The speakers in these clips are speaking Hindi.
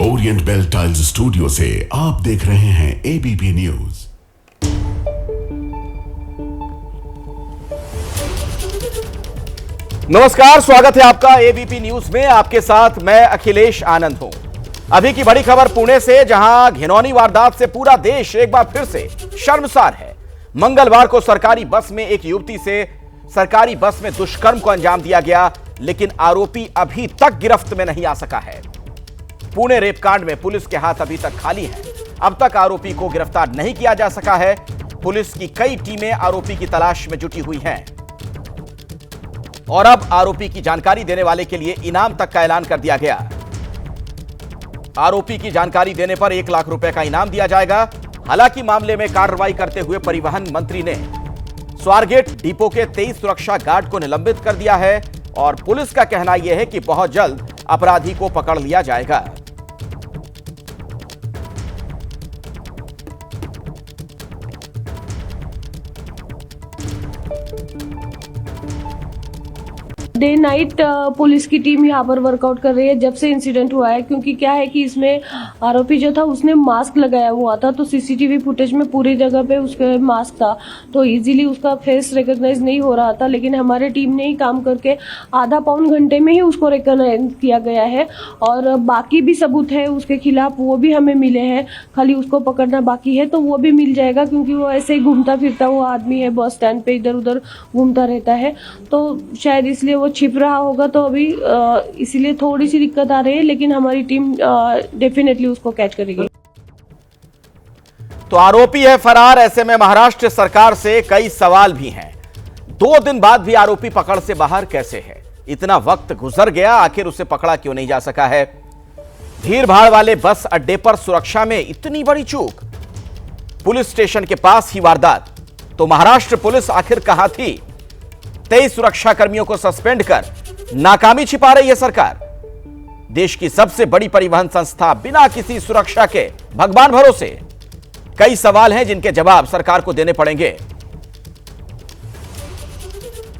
ओरिएंट बेल टाइल्स स्टूडियो से आप देख रहे हैं एबीपी न्यूज। नमस्कार, स्वागत है आपका एबीपी न्यूज में। आपके साथ मैं अखिलेश आनंद हूं। अभी की बड़ी खबर पुणे से, जहां घिनौनी वारदात से पूरा देश एक बार फिर से शर्मसार है। मंगलवार को सरकारी बस में एक युवती से सरकारी बस में दुष्कर्म को अंजाम दिया गया, लेकिन आरोपी अभी तक गिरफ्त में नहीं आ सका है। पुणे रेपकांड में पुलिस के हाथ अभी तक खाली हैं। अब तक आरोपी को गिरफ्तार नहीं किया जा सका है। पुलिस की कई टीमें आरोपी की तलाश में जुटी हुई हैं और अब आरोपी की जानकारी देने वाले के लिए इनाम तक का ऐलान कर दिया गया। आरोपी की जानकारी देने पर 1 लाख रुपए का इनाम दिया जाएगा। हालांकि मामले में कार्रवाई करते हुए परिवहन मंत्री ने स्वारगेट डिपो के 23 सुरक्षा गार्ड को निलंबित कर दिया है और पुलिस का कहना यह है कि बहुत जल्द अपराधी को पकड़ लिया जाएगा। डे नाइट पुलिस की टीम यहाँ पर वर्कआउट कर रही है जब से इंसिडेंट हुआ है, क्योंकि क्या है कि इसमें आरोपी जो था उसने मास्क लगाया हुआ था, तो सीसीटीवी फुटेज में पूरी जगह पे उसके मास्क था, तो इजीली उसका फेस रिकॉग्नाइज नहीं हो रहा था। लेकिन हमारे टीम ने ही काम करके आधा पौन घंटे में ही उसको रिकॉग्नाइज किया गया है और बाकी भी सबूत है उसके खिलाफ, वो भी हमें मिले हैं। खाली उसको पकड़ना बाकी है, तो वो भी मिल जाएगा, क्योंकि वो ऐसे ही घूमता फिरता हुआ आदमी है, बस स्टैंड पे इधर उधर घूमता रहता है, तो शायद इसलिए वो छिप रहा होगा। तो अभी इसीलिए थोड़ी सी दिक्कत आ रही है, लेकिन हमारी टीम डेफिनेटली उसको कैच करेगी। तो आरोपी है फरार। ऐसे में महाराष्ट्र सरकार से कई सवाल भी हैं। 2 दिन बाद भी आरोपी पकड़ से बाहर कैसे है? इतना वक्त गुजर गया, आखिर उसे पकड़ा क्यों नहीं जा सका है? भीड़ भाड़ वाले बस अड्डे पर सुरक्षा में इतनी बड़ी चूक, पुलिस स्टेशन के पास ही वारदात। तो महाराष्ट्र पुलिस आखिर कहां थी? 23 सुरक्षा कर्मियों को सस्पेंड कर नाकामी छिपा रही है सरकार। देश की सबसे बड़ी परिवहन संस्था बिना किसी सुरक्षा के भगवान भरोसे। कई सवाल हैं जिनके जवाब सरकार को देने पड़ेंगे।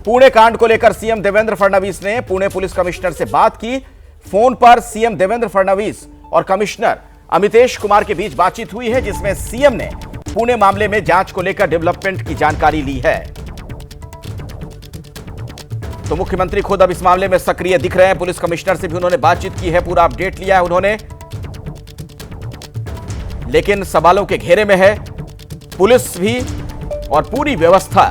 पुणे कांड को लेकर सीएम देवेंद्र फडणवीस ने पुणे पुलिस कमिश्नर से बात की। फोन पर सीएम देवेंद्र फडणवीस और कमिश्नर अमितेश कुमार के बीच बातचीत हुई है, जिसमें सीएम ने पुणे मामले में जांच को लेकर डेवलपमेंट की जानकारी ली है। तो मुख्यमंत्री खुद अब इस मामले में सक्रिय दिख रहे हैं। पुलिस कमिश्नर से भी उन्होंने बातचीत की है, पूरा अपडेट लिया है उन्होंने, लेकिन सवालों के घेरे में है पुलिस भी और पूरी व्यवस्था।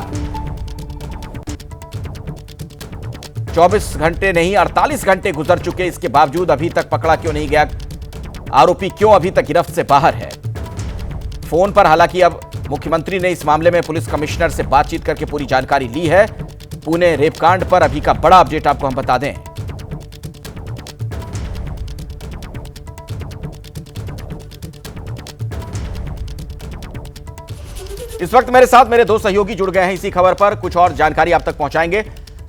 24 घंटे नहीं 48 घंटे गुजर चुके, इसके बावजूद अभी तक पकड़ा क्यों नहीं गया? आरोपी क्यों अभी तक गिरफ्त से बाहर है? फोन पर हालांकि अब मुख्यमंत्री ने इस मामले में पुलिस कमिश्नर से बातचीत करके पूरी जानकारी ली है। पुणे रेपकांड पर अभी का बड़ा अपडेट आपको हम बता दें। इस वक्त मेरे साथ मेरे 2 सहयोगी जुड़ गए हैं इसी खबर पर, कुछ और जानकारी आप तक पहुंचाएंगे।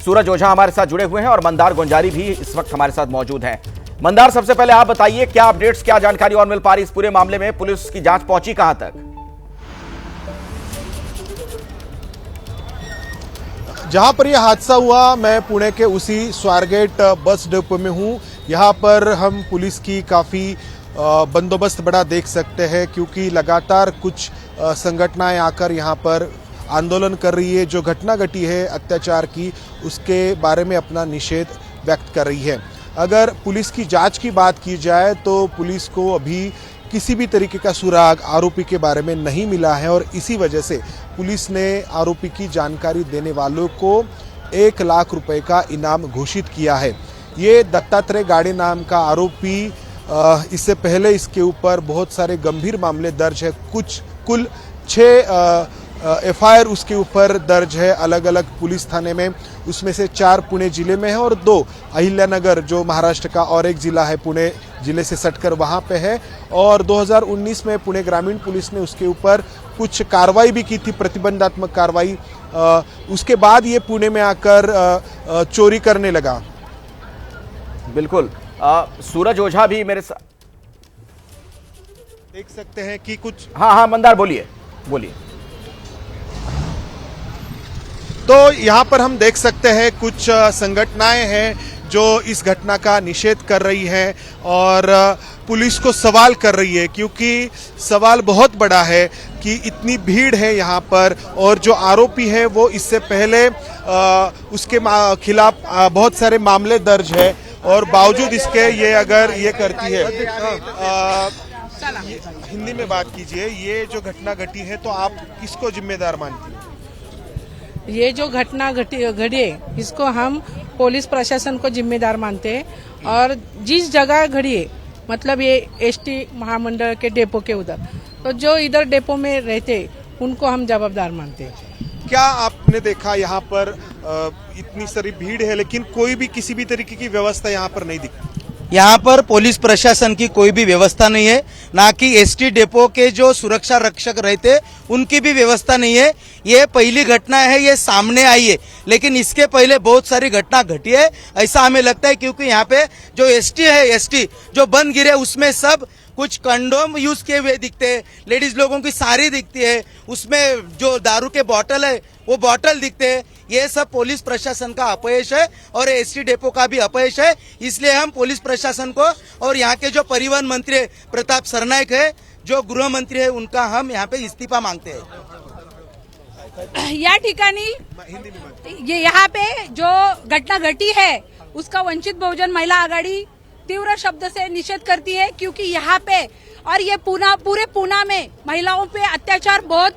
सूरज ओझा हमारे साथ जुड़े हुए हैं और मंदार गुंजारी भी इस वक्त हमारे साथ मौजूद हैं। मंदार, सबसे पहले आप बताइए, क्या अपडेट्स, क्या जानकारी और मिल पा रही इस पूरे मामले में? पुलिस की जांच पहुंची कहां तक? जहां पर यह हादसा हुआ, मैं पुणे के उसी स्वारगेट बस डिपो में हूं। यहां पर हम पुलिस की काफ़ी बंदोबस्त बड़ा देख सकते हैं, क्योंकि लगातार कुछ संगठनाएं आकर यहां पर आंदोलन कर रही है। जो घटना घटी है अत्याचार की, उसके बारे में अपना निषेध व्यक्त कर रही है। अगर पुलिस की जांच की बात की जाए तो पुलिस को अभी किसी भी तरीके का सुराग आरोपी के बारे में नहीं मिला है और इसी वजह से पुलिस ने आरोपी की जानकारी देने वालों को 1 लाख रुपए का इनाम घोषित किया है। ये दत्तात्रेय गाड़े नाम का आरोपी, इससे पहले इसके ऊपर बहुत सारे गंभीर मामले दर्ज है। कुल 6 एफआईआर उसके ऊपर दर्ज है अलग अलग पुलिस थाने में। उसमें से 4 पुणे जिले में है और 2 अहिल्यानगर, जो महाराष्ट्र का और एक जिला है पुणे जिले से सटकर, वहां पे है। और 2019 में पुणे ग्रामीण पुलिस ने उसके ऊपर कुछ कार्रवाई भी की थी, प्रतिबंधात्मक कार्रवाई। उसके बाद ये पुणे में आकर चोरी करने लगा। बिल्कुल, सूरज ओझा भी मेरे साथ देख सकते हैं कि कुछ। हाँ मंदार, बोलिए। तो यहाँ पर हम देख सकते हैं कुछ संगठनाएं हैं जो इस घटना का निषेध कर रही है और पुलिस को सवाल कर रही है, क्योंकि सवाल बहुत बड़ा है कि इतनी भीड़ है यहाँ पर और जो आरोपी है वो इससे पहले उसके खिलाफ बहुत सारे मामले दर्ज है और बावजूद इसके ये अगर ये करती है। हिंदी में बात कीजिए, ये जो घटना घटी है तो आप किसको जिम्मेदार मानती हैं? ये जो घटना घटी है इसको हम पुलिस प्रशासन को जिम्मेदार मानते हैं और जिस जगह घड़ी है मतलब ये एसटी महामंडल के डेपो के उधर, तो जो इधर डेपो में रहते उनको हम जवाबदार मानते हैं। क्या आपने देखा यहाँ पर इतनी सारी भीड़ है लेकिन कोई भी किसी भी तरीके की व्यवस्था यहाँ पर नहीं दिखती? यहाँ पर पुलिस प्रशासन की कोई भी व्यवस्था नहीं है, ना कि एसटी डेपो के जो सुरक्षा रक्षक रहते उनकी भी व्यवस्था नहीं है। ये पहली घटना है, ये सामने आई है, लेकिन इसके पहले बहुत सारी घटना घटी है ऐसा हमें लगता है, क्योंकि यहाँ पे जो एसटी जो बंद गिरे उसमें सब कुछ कंडोम यूज किए हुए दिखते हैं, लेडीज लोगों की साड़ी दिखती है, उसमें जो दारू के बोतल है वो बोतल दिखते हैं। ये सब पुलिस प्रशासन का अपयश है और एसटी डेपो का भी अपयश है। इसलिए हम पुलिस प्रशासन को और यहाँ के जो परिवहन मंत्री प्रताप सरनाईक है, जो गृह मंत्री है, उनका हम यहाँ पे इस्तीफा मांगते हैं। या ठिकाणी ये यहाँ पे जो घटना घटी है उसका वंचित बहुजन महिला आघाड़ी तीव्र शब्द से निषेध करती है, क्योंकि यहाँ पे और ये पूरे पूना में महिलाओं पे अत्याचार बहुत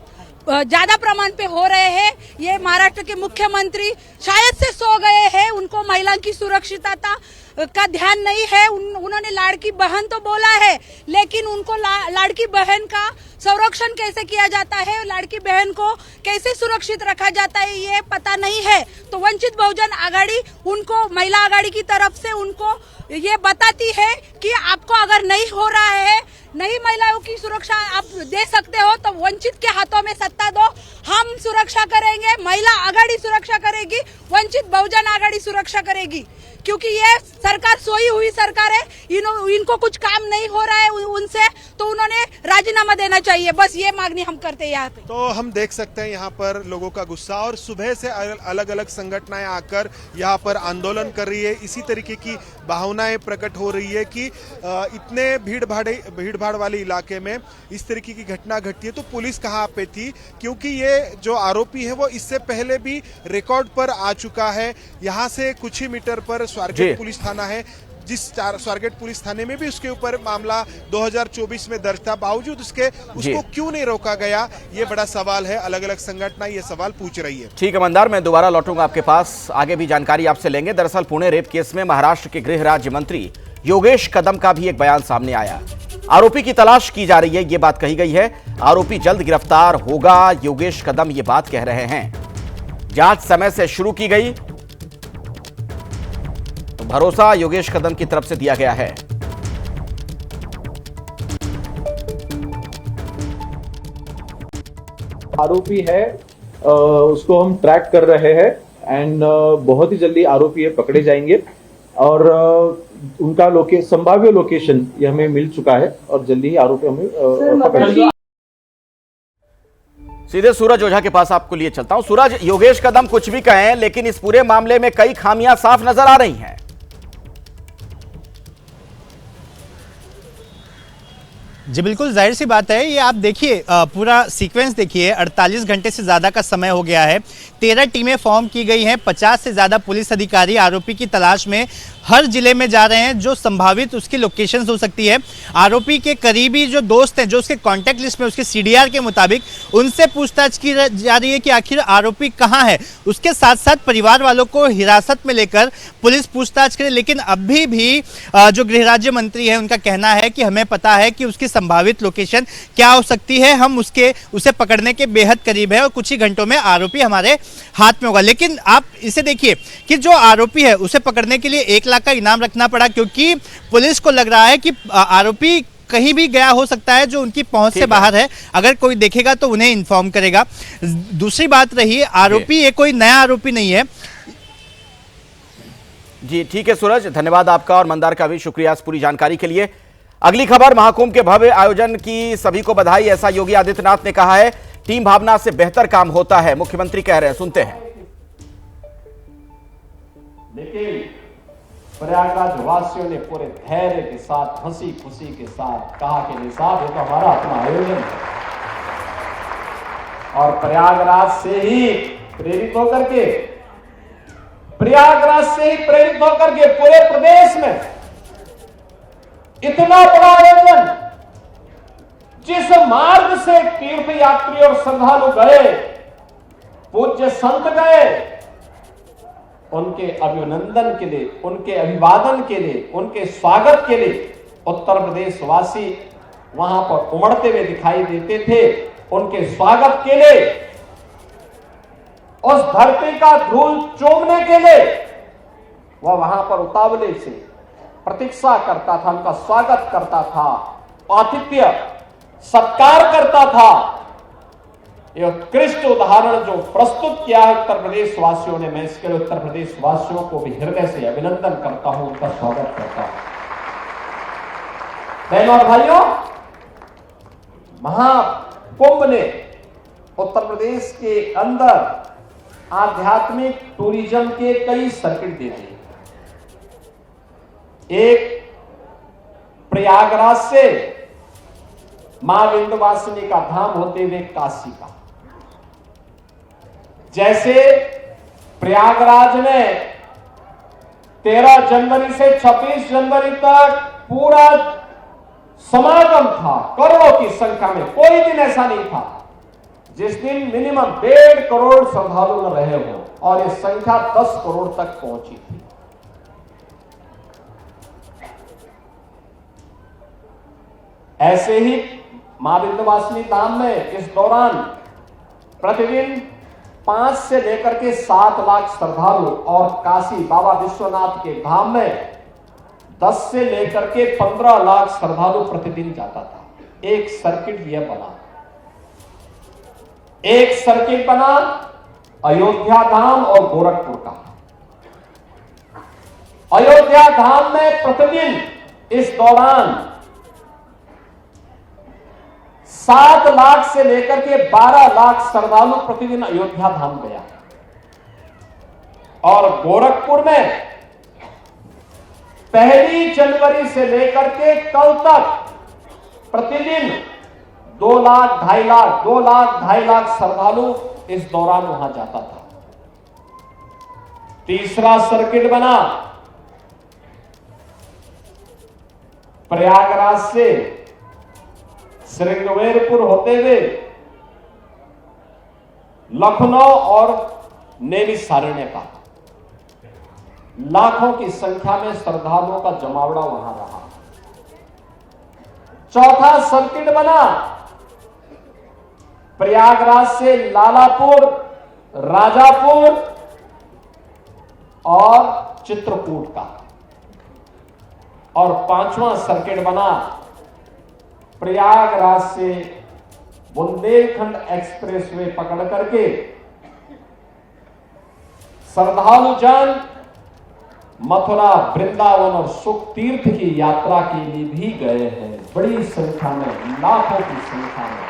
ज्यादा प्रमाण पे हो रहे हैं। ये महाराष्ट्र के मुख्यमंत्री शायद से सो गए हैं, उनको महिला की सुरक्षितता का ध्यान नहीं है। उन्होंने लाड़की बहन तो बोला है, लेकिन उनको लाड़की बहन का संरक्षण कैसे किया जाता है, लाड़की बहन को कैसे सुरक्षित रखा जाता है, ये पता नहीं है। तो वंचित बहुजन आघाड़ी उनको महिला आघाड़ी की तरफ से उनको ये बताती है कि आपको अगर नहीं हो रहा है, नहीं महिलाओं की सुरक्षा आप दे सकते हो, तो वंचित के हाथों में सत्ता दो, हम सुरक्षा करेंगे, महिला आघाड़ी सुरक्षा करेगी, वंचित बहुजन आघाड़ी सुरक्षा करेगी। क्योंकि ये सरकार सोई हुई सरकार है, इनको कुछ काम नहीं हो रहा है उनसे, तो उन्होंने राजीनामा देना चाहिए। बस ये मांगनी हम करते हैं यहाँ पे। तो हम देख सकते हैं यहाँ पर लोगों का गुस्सा और सुबह से अलग अलग संगठनाएं आकर यहाँ पर आंदोलन कर रही है। इसी तरीके की भावनाएं प्रकट हो रही है कि इतने भीड़ भाड़ वाले इलाके में इस तरीके की घटना घटती है तो पुलिस कहाँ पे थी, क्योंकि ये जो आरोपी है वो इससे पहले भी रिकॉर्ड पर आ चुका है। यहाँ से कुछ ही मीटर पर स्वारगेट पुलिस थाना है, जिस स्वारगेट पुलिस थाने में भी उसके ऊपर मामला 2024 में दर्ज था, बावजूद उसको क्यों नहीं रोका गया, ये बड़ा सवाल है। अलग अलग संगठन ये सवाल पूछ रही है। ठीक है मंदार, मैं दोबारा लौटूंगा आपके पास, आगे भी जानकारी आपसे लेंगे। दरअसल पुणे रेप केस में महाराष्ट्र के गृह राज्य मंत्री योगेश कदम का भी एक बयान सामने आया। आरोपी की तलाश की जा रही है, ये बात कही गई है। आरोपी जल्द गिरफ्तार होगा, योगेश कदम ये बात कह रहे हैं। जांच समय से शुरू की गई, तो भरोसा योगेश कदम की तरफ से दिया गया है। आरोपी है उसको हम ट्रैक कर रहे हैं एंड बहुत ही जल्दी आरोपी पकड़े जाएंगे और उनका संभाव्य लोकेशन ये हमें मिल चुका है और जल्दी ही आरोपी हमें पकड़ेंगे। सीधे सूरज ओझा के पास आपको लिए चलता हूं। सूरज, योगेश कदम कुछ भी कहें, लेकिन इस पूरे मामले में कई खामियां साफ नजर आ रही हैं। जी बिल्कुल, जाहिर सी बात है। ये आप देखिए, पूरा सीक्वेंस देखिए, 48 घंटे से ज़्यादा का समय हो गया है। 13 टीमें फॉर्म की गई हैं, 50 से ज़्यादा पुलिस अधिकारी आरोपी की तलाश में हर जिले में जा रहे हैं, जो संभावित उसकी लोकेशंस हो सकती है। आरोपी के करीबी जो दोस्त हैं, जो उसके कॉन्टैक्ट लिस्ट में उसके सीडीआर के मुताबिक, उनसे पूछताछ की जा रही है कि आखिर आरोपी कहाँ है। उसके साथ साथ परिवार वालों को हिरासत में लेकर पुलिस पूछताछ करे, लेकिन अभी भी जो गृह राज्य मंत्री है उनका कहना है कि हमें पता है कि उसकी संभावित लोकेशन क्या हो सकती है, हम उसे पकड़ने के बेहद करीब है और कुछ ही घंटों में आरोपी हमारे हाथ में होगा। लेकिन आप इसे देखिए कि जो आरोपी है उसे पकड़ने के लिए 1 लाख का इनाम रखना पड़ा, क्योंकि पुलिस को लग रहा है कि आरोपी कहीं भी गया हो सकता है जो उनकी पहुंच से बाहर है। अगर कोई देखेगा तो उन्हें इन्फॉर्म करेगा। दूसरी बात रही, आरोपी ये कोई नया आरोपी नहीं है। जी ठीक है सूरज, धन्यवाद आपका और मंदार का भी शुक्रिया इस पूरी जानकारी के लिए। अगली खबर, महाकुंभ के भव्य आयोजन की सभी को बधाई, ऐसा योगी आदित्यनाथ ने कहा है। टीम भावना से बेहतर काम होता है, मुख्यमंत्री कह रहे हैं, सुनते हैं। प्रयागराज वासियों ने पूरे धैर्य के साथ, हंसी खुशी के साथ कहा कि नहीं साहब, ये तो हमारा अपना आयोजन है। और प्रयागराज से ही प्रेरित होकर के पूरे प्रदेश में इतना बड़ा आयोजन, जिस मार्ग से तीर्थ यात्री और श्रद्धालु गए, पूज्य संत गए, उनके अभिनंदन के लिए, उनके अभिवादन के लिए, उनके स्वागत के लिए उत्तर प्रदेश वासी वहां पर उमड़ते हुए दिखाई देते थे। उनके स्वागत के लिए, उस धरती का धूल चूमने के लिए वह वहां पर उतावले से प्रतीक्षा करता था, उनका स्वागत करता था, आतिथ्य सत्कार करता था। यह उत्कृष्ट उदाहरण जो प्रस्तुत किया है उत्तर प्रदेश वासियों ने, मैं इसके लिए उत्तर प्रदेश वासियों को भी हृदय से अभिनंदन करता हूं, उनका स्वागत करता हूं। बहनों और भाइयों, महाकुंभ ने उत्तर प्रदेश के अंदर आध्यात्मिक टूरिज्म के कई सर्किट दे दिए। एक प्रयागराज से मां विंध्यवासिनी का धाम होते हुए काशी का, जैसे प्रयागराज में 13 जनवरी से 26 जनवरी तक पूरा समागम था, करोड़ों की संख्या में। कोई दिन ऐसा नहीं था जिस दिन मिनिमम 1.5 करोड़ श्रद्धालु न रहे हो, और ये संख्या 10 करोड़ तक पहुंची थी। ऐसे ही मां विंध्यवासिनी धाम में इस दौरान प्रतिदिन 5 से लेकर के 7 लाख श्रद्धालु, और काशी बाबा विश्वनाथ के धाम में 10 से लेकर के 15 लाख श्रद्धालु प्रतिदिन जाता था। एक सर्किट यह बना, एक सर्किट बना अयोध्या धाम और गोरखपुर का। अयोध्या धाम में प्रतिदिन इस दौरान 7 लाख से लेकर के 12 लाख श्रद्धालु प्रतिदिन अयोध्या धाम गया, और गोरखपुर में 1 जनवरी से लेकर के कल तक प्रतिदिन 2 लाख 2.5 लाख श्रद्धालु इस दौरान वहां जाता था। तीसरा सर्किट बना प्रयागराज से श्रृंगवेरपुर होते हुए लखनऊ और नैमिषारण्य का। लाखों की संख्या में श्रद्धालुओं का जमावड़ा वहां रहा। चौथा सर्किट बना प्रयागराज से लालापुर, राजापुर और चित्रकूट का। और 5वां सर्किट बना प्रयागराज से बुंदेलखंड एक्सप्रेसवे पकड़ करके श्रद्धालु जन मथुरा, वृंदावन और सुख तीर्थ की यात्रा के लिए भी गए हैं, बड़ी संख्या में, लाखों की संख्या में।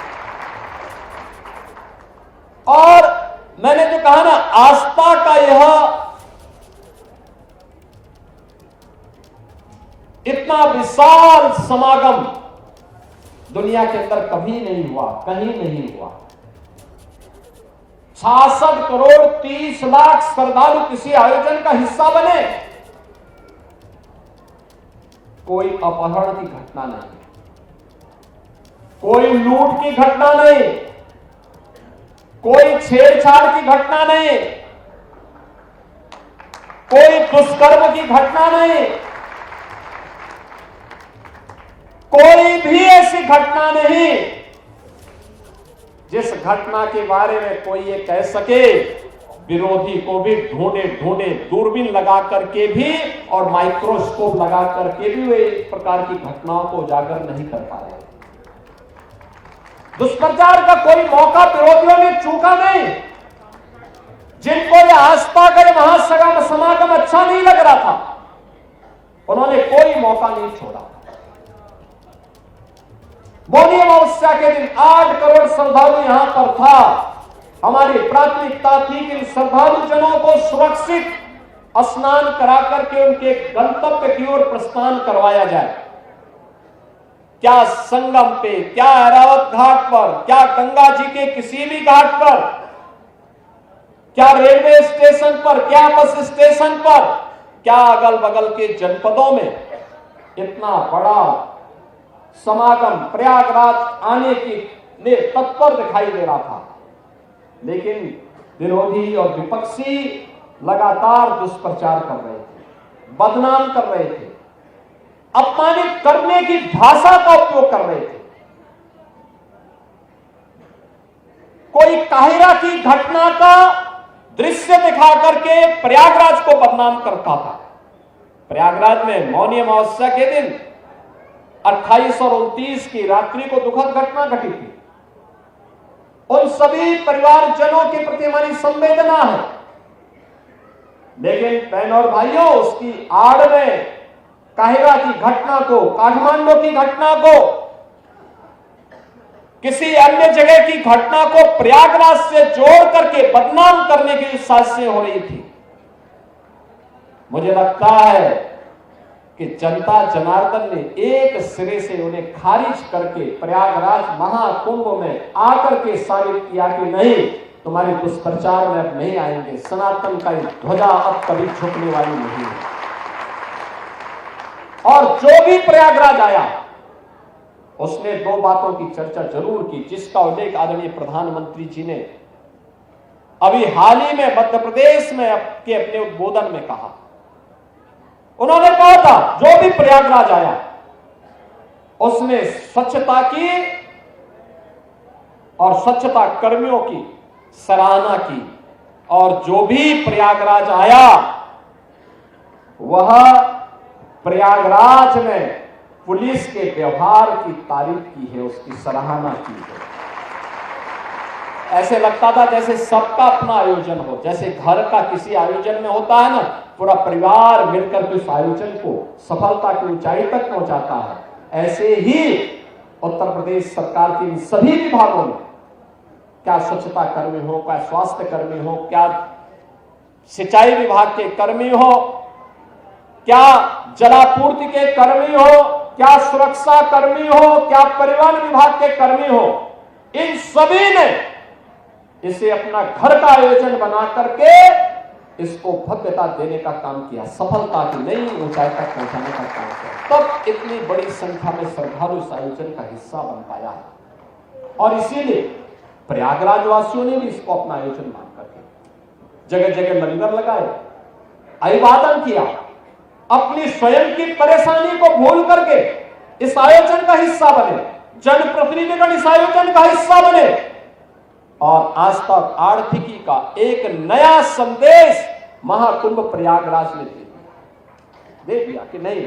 और मैंने जो कहा ना, आस्था का यह इतना विशाल समागम दुनिया के अंदर कभी नहीं हुआ, कहीं नहीं हुआ। 66 करोड़ 30 लाख श्रद्धालु किसी आयोजन का हिस्सा बने। कोई अपहरण की घटना नहीं, कोई लूट की घटना नहीं, कोई छेड़छाड़ की घटना नहीं, कोई दुष्कर्म की घटना नहीं, कोई भी ऐसी घटना नहीं जिस घटना के बारे में कोई ये कह सके। विरोधी को भी ढूंढे दूरबीन लगा करके भी और माइक्रोस्कोप लगा करके भी वे इस प्रकार की घटनाओं को उजागर नहीं कर पा रहे। दुष्प्रचार का कोई मौका विरोधियों ने चूका नहीं। जिनको ये आस्था का महासगम समागम अच्छा नहीं लग रहा था, उन्होंने कोई मौका नहीं छोड़ा। मौनी अमावस्या के दिन 8 करोड़ श्रद्धालु यहां पर था। हमारी प्राथमिकता थी कि श्रद्धालु जनों को सुरक्षित स्नान करा करके उनके गंतव्य की ओर प्रस्थान करवाया जाए। क्या संगम पे, क्या ऐरावत घाट पर, क्या गंगा जी के किसी भी घाट पर, क्या रेलवे स्टेशन पर, क्या बस स्टेशन पर, क्या अगल बगल के जनपदों में इतना बड़ा समागम प्रयागराज आने की ने तत्पर दिखाई दे रहा था, लेकिन विरोधी और विपक्षी लगातार दुष्प्रचार कर रहे थे, बदनाम कर रहे थे, अपमानित करने की भाषा का उपयोग कर रहे थे। कोई काहिरा की घटना का दृश्य दिखा करके प्रयागराज को बदनाम करता था। प्रयागराज में मौनी अमावस्या के दिन 28 और 29 की रात्रि को दुखद घटना घटी थी। उन सभी परिवारजनों के प्रति हमारी संवेदना है, लेकिन बहनों और भाइयों, उसकी आड़ में काहिरा की घटना को, काठमांडू की घटना को, किसी अन्य जगह की घटना को प्रयागराज से जोड़ करके बदनाम करने की साजिशें हो रही थी। मुझे लगता है कि जनता जनार्दन ने एक सिरे से उन्हें खारिज करके प्रयागराज महाकुंभ में आकर के साबित किया कि नहीं, तुम्हारे दुष्प्रचार में अब नहीं आएंगे, सनातन का ध्वजा अब कभी झुकने वाली नहीं है। और जो भी प्रयागराज आया उसने दो बातों की चर्चा जरूर की, जिसका उल्लेख आदरणीय प्रधानमंत्री जी ने अभी हाल ही में मध्य प्रदेश में अपने उद्बोधन में कहा। उन्होंने कहा था जो भी प्रयागराज आया उसने स्वच्छता की और स्वच्छता कर्मियों की सराहना की, और जो भी प्रयागराज आया वह प्रयागराज में पुलिस के व्यवहार की तारीफ की है, उसकी सराहना की है। ऐसे लगता था जैसे सबका अपना आयोजन हो, जैसे घर का किसी आयोजन में होता है ना, पूरा परिवार मिलकर के उस आयोजन को सफलता की ऊंचाई तक पहुंचाता है। ऐसे ही उत्तर प्रदेश सरकार के इन सभी विभागों में, क्या स्वच्छता कर्मी हो, क्या स्वास्थ्य कर्मी हो, क्या सिंचाई विभाग के कर्मी हो, क्या जलापूर्ति के कर्मी हो, क्या सुरक्षा कर्मी हो, क्या परिवहन विभाग के कर्मी हो, इन सभी ने इसे अपना घर का आयोजन बना करके इसको भव्यता देने का काम किया, सफलता की नई ऊंचाई तक पहुंचाने का काम किया। तब इतनी बड़ी संख्या में श्रद्धालु इस आयोजन का हिस्सा बन पाया है, और इसीलिए प्रयागराज वासियों ने भी इसको अपना आयोजन मान करके जगह जगह लंगर लगाए, अभिवादन किया, अपनी स्वयं की परेशानी को भूल करके इस आयोजन का हिस्सा बने, जनप्रतिनिधिगण इस आयोजन का हिस्सा बने, और आज तक आर्थिकी का एक नया संदेश महाकुंभ प्रयागराज ने दे दिया कि नहीं,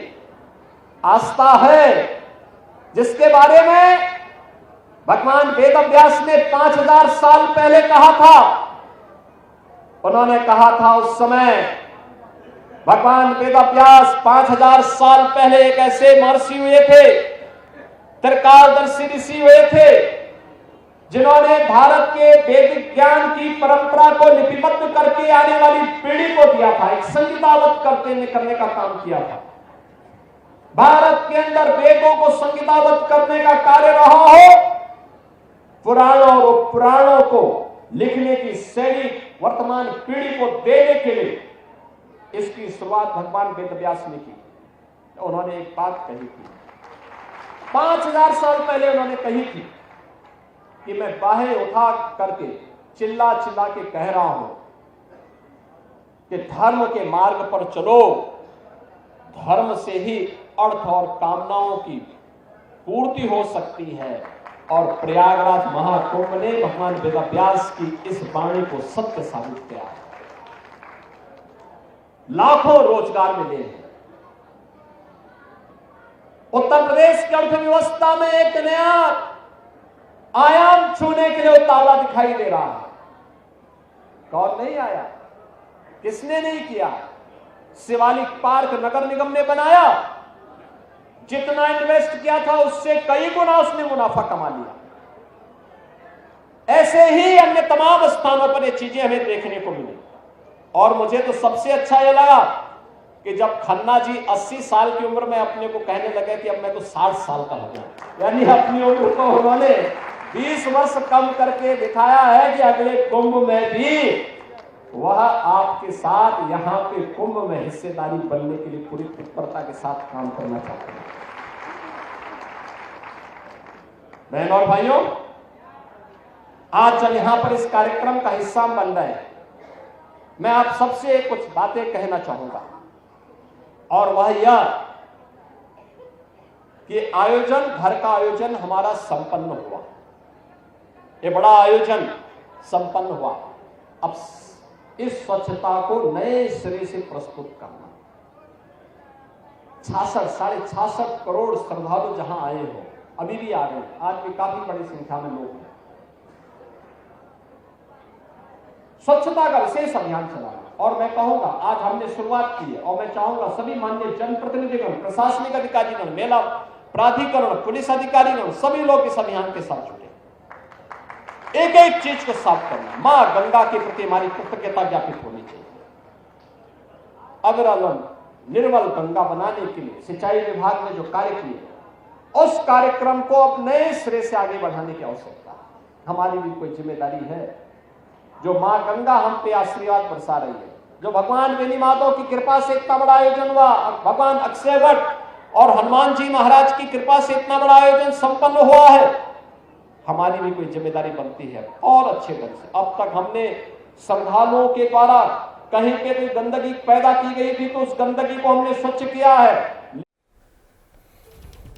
आस्था है जिसके बारे में भगवान वेदव्यास ने 5000 साल पहले कहा था। उन्होंने कहा था उस समय भगवान वेदव्यास 5000 साल पहले एक ऐसे महर्षि हुए थे, त्रिकालदर्शी ऋषि हुए थे, जिन्होंने भारत के वैदिक ज्ञान की परंपरा को लिपिबद्ध करके आने वाली पीढ़ी को दिया था, एक संहिताबद्ध करने का काम किया था। भारत के अंदर वेदों को संहिताबद्ध करने का कार्य रहा हो, पुराणों और पुराणों को लिखने की शैली वर्तमान पीढ़ी को देने के लिए इसकी शुरुआत भगवान वेदव्यास ने की। तो उन्होंने एक बात कही थी, 5000 साल पहले उन्होंने कही थी कि मैं बाहें उठा करके चिल्ला चिल्ला के कह रहा हूं कि धर्म के मार्ग पर चलो, धर्म से ही अर्थ और कामनाओं की पूर्ति हो सकती है। और प्रयागराज महाकुंभ ने भगवान वेदव्यास की इस वाणी को सत्य साबित किया है। लाखों रोजगार मिले हैं। उत्तर प्रदेश की अर्थव्यवस्था में एक नया आयाम छूने के लिए उतावला दिखाई दे रहा है। कौन नहीं आया, किसने नहीं किया? शिवालिक पार्क नगर निगम ने बनाया, जितना इन्वेस्ट किया था उससे कई गुना उसने मुनाफा कमा लिया। ऐसे ही अन्य तमाम स्थानों पर ये चीजें हमें देखने को मिली। और मुझे तो सबसे अच्छा ये लगा कि जब खन्ना जी 80 साल की उम्र में अपने को कहने लगे कि अब मैं तो 60 साल का हो गया, यानी अपनी उम्र को उन्होंने 20 वर्ष कम करके दिखाया है कि अगले कुंभ में भी वह आपके साथ यहाँ पे कुंभ में हिस्सेदारी बनने के लिए पूरी तत्परता के साथ काम करना चाहते हैं। बहन और भाइयों, आज जब यहां पर इस कार्यक्रम का हिस्सा बन रहे हैं, मैं आप सबसे कुछ बातें कहना चाहूंगा, और वह यह कि आयोजन, घर का आयोजन हमारा संपन्न हुआ, ये बड़ा आयोजन संपन्न हुआ। अब इस स्वच्छता को नए सिरे से प्रस्तुत करना, 66 करोड़ श्रद्धालु जहां आए हो, अभी भी आ रहे हैं, आज भी काफी बड़ी संख्या में लोग हैं। स्वच्छता का विशेष अभियान चलाना, और मैं कहूंगा आज हमने शुरुआत की है, और मैं चाहूंगा सभी माननीय जनप्रतिनिधिगण, प्रशासनिक अधिकारीगण, मेला प्राधिकरण, पुलिस अधिकारीगण, सभी लोग इस अभियान के साथ जुटे। एक एक चीज को साफ करना, मां गंगा के प्रति हमारी कृतज्ञता ज्ञापित होनी चाहिए। अविरल निर्मल गंगा बनाने के लिए सिंचाई विभाग ने जो कार्य किए, उस कार्यक्रम को अब नए सिरे से आगे बढ़ाने की आवश्यकता है। हमारी भी कोई जिम्मेदारी है। जो मां गंगा हम पे आशीर्वाद बरसा रही है, जो भगवान बेनी माधव की कृपा से इतना बड़ा आयोजन हुआ, भगवान अक्षय वट और हनुमान जी महाराज की कृपा से इतना बड़ा आयोजन संपन्न हुआ है, हमारी भी कोई जिम्मेदारी बनती है और अच्छे ढंग से। अब तक हमने श्रद्धालुओं के द्वारा कहीं पे कोई गंदगी पैदा की गई थी तो उस गंदगी को हमने स्वच्छ किया है।